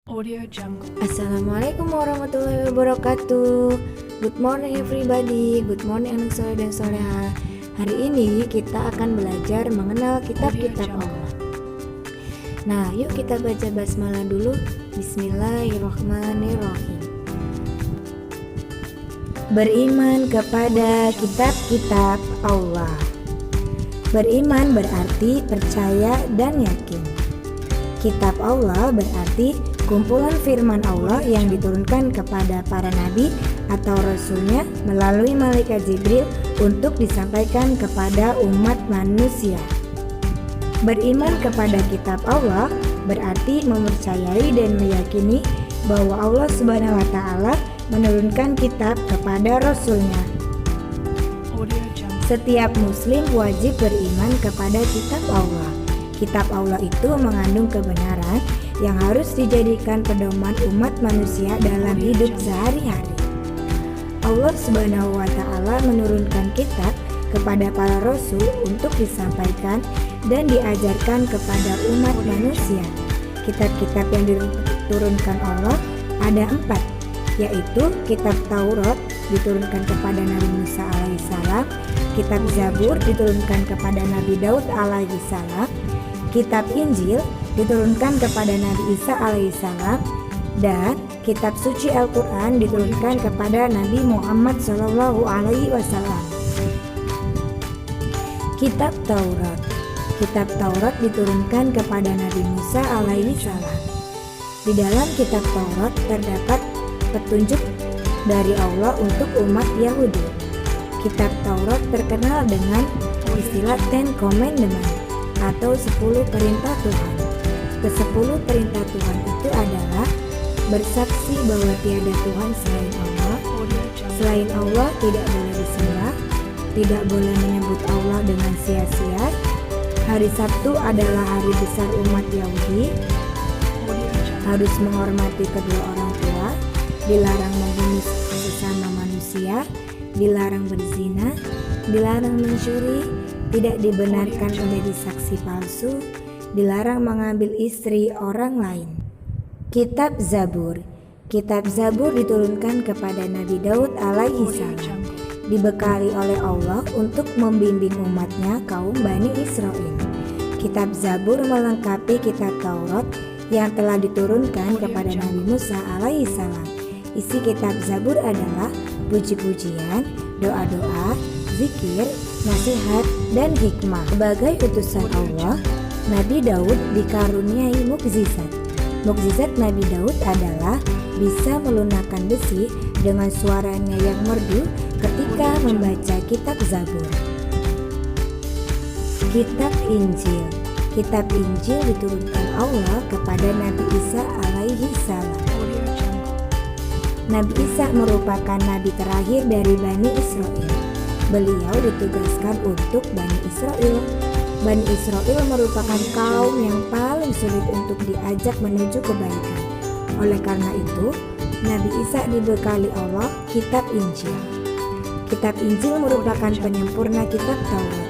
Audio Jungle. Assalamualaikum warahmatullahi wabarakatuh. Good morning everybody. Good morning anak soleh dan soleha. Hari ini kita akan belajar mengenal kitab-kitab Allah. Nah, yuk kita baca basmalah dulu. Bismillahirrahmanirrahim. Beriman kepada kitab-kitab Allah. Beriman berarti percaya dan yakin. Kitab Allah berarti kumpulan firman Allah yang diturunkan kepada para nabi atau rasulnya melalui malaikat Jibril untuk disampaikan kepada umat manusia. Beriman kepada kitab Allah berarti mempercayai dan meyakini bahwa Allah Subhanahu wa Ta'ala menurunkan kitab kepada rasulnya. Audio Jungle. Setiap muslim wajib beriman kepada kitab Allah. Kitab Allah itu mengandung kebenaran yang harus dijadikan pedoman umat manusia dalam hidup sehari-hari. Allah Subhanahu wa Ta'ala menurunkan kitab kepada para rasul untuk disampaikan dan diajarkan kepada umat manusia. Kitab-kitab yang diturunkan Allah ada 4, yaitu kitab Taurat diturunkan kepada Nabi Musa alaihissalam, kitab Zabur diturunkan kepada Nabi Daud alaihissalam, kitab Injil diturunkan kepada Nabi Isa alaihissalam, dan kitab suci Al-Quran diturunkan kepada Nabi Muhammad sallallahu alaihi wasallam. Kitab Taurat. Kitab Taurat diturunkan kepada Nabi Musa alaihissalam. Di dalam kitab Taurat terdapat petunjuk dari Allah untuk umat Yahudi. Kitab Taurat terkenal dengan istilah Ten Commandments atau 10 perintah Tuhan. Ke-10 perintah Tuhan itu adalah bersaksi bahwa tiada Tuhan selain Allah. Selain Allah tidak boleh disembah, tidak boleh menyebut Allah dengan sia-sia. Hari Sabtu adalah hari besar umat Yahudi. Harus menghormati kedua orang tua, dilarang membunuh sesama manusia, dilarang berzina, dilarang mencuri, tidak dibenarkan menjadi saksi palsu, dilarang mengambil istri orang lain. Kitab Zabur. Kitab Zabur diturunkan kepada Nabi Daud alaihissalam, dibekali oleh Allah untuk membimbing umatnya kaum Bani Israel. Kitab Zabur melengkapi kitab Taurat yang telah diturunkan kepada Nabi Musa alaihissalam. Isi kitab Zabur adalah puji-pujian, doa-doa, zikir, nasihat, dan hikmah. Sebagai utusan Allah, Nabi Daud dikaruniai mukjizat. Mukjizat Nabi Daud adalah bisa melunakkan besi dengan suaranya yang merdu ketika membaca kitab Zabur. Kitab Injil. Kitab Injil diturunkan Allah kepada Nabi Isa alaihissalam. Nabi Isa merupakan nabi terakhir dari Bani Israel. Beliau ditugaskan untuk Bani Israel. Bani Israel merupakan kaum yang paling sulit untuk diajak menuju kebaikan. Oleh karena itu, Nabi Isa dibekali Allah kitab Injil. Kitab Injil merupakan penyempurna kitab Taurat.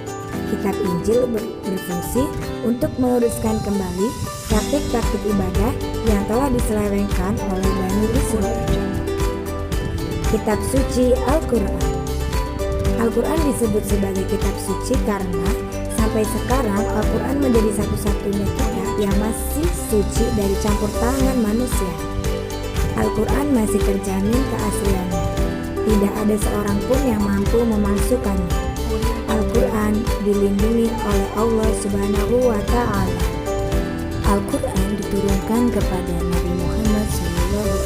Kitab Injil berfungsi untuk meluruskan kembali praktik-praktik ibadah yang telah diselewengkan oleh Bani Israel. Kitab suci Al-Quran. Al-Quran disebut sebagai kitab suci karena sampai sekarang Al-Quran menjadi satu-satunya kitab yang masih suci dari campur tangan manusia. Al-Quran masih terjamin keasliannya. Tidak ada seorang pun yang mampu memalsukannya. Al-Quran dilindungi oleh Allah Subhanahu wa Ta'ala. Al-Quran diturunkan kepada Nabi Muhammad SAW.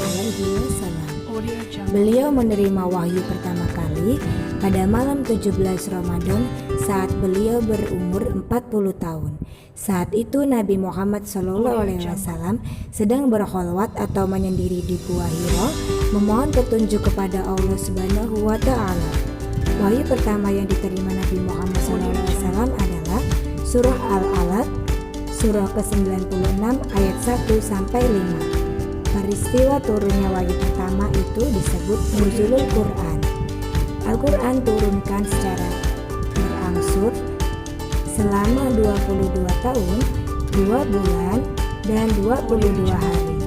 Beliau menerima wahyu pertama kali pada malam 17 Ramadan saat beliau berumur 40 tahun. Saat itu Nabi Muhammad SAW sedang berkholwat atau menyendiri di Gua Hira memohon petunjuk kepada Allah Subhanahu wa Ta'ala. Wahyu pertama yang diterima Nabi Muhammad SAW adalah surah Al-Alaq, surah ke-96 ayat 1-5. Peristiwa turunnya wahyu pertama itu disebut Nuzulul Quran. Al-Quran turunkan secara berangsur selama 22 tahun, 2 bulan, dan 22 hari.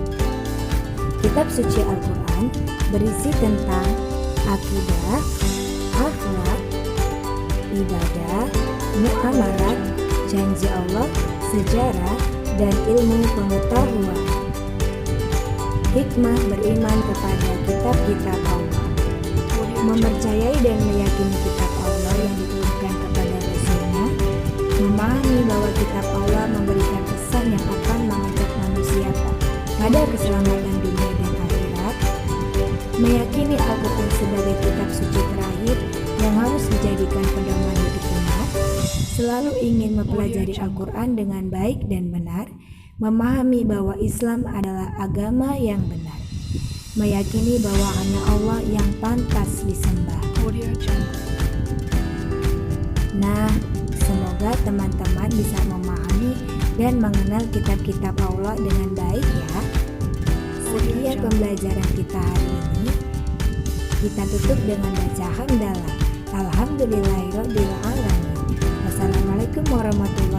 Kitab suci Al-Quran berisi tentang akidah, akhlak, ibadah, muamalat, janji Allah, sejarah, dan ilmu pengetahuan. Hikmah beriman kepada kitab-kitab Allah. Mempercayai dan meyakini kitab Allah yang diturunkan kepada Rasulnya, memahami bahwa kitab Allah memberikan pesan yang akan mengajak manusia pada keselamatan dunia dan akhirat, meyakini Al-Quran sebagai kitab suci terakhir yang harus dijadikan pedoman hidup umat, selalu ingin mempelajari Al-Quran dengan baik dan benar, memahami bahwa Islam adalah agama yang benar, meyakini bahwa hanya Allah yang pantas disembah. Audio Jungle. Nah, semoga teman-teman bisa memahami dan mengenal kitab-kitab Allah dengan baik ya. Sekian pembelajaran kita hari ini. Kita tutup dengan baca hamdalah. Alhamdulillahirobbilalamin. Wassalamualaikum warahmatullahi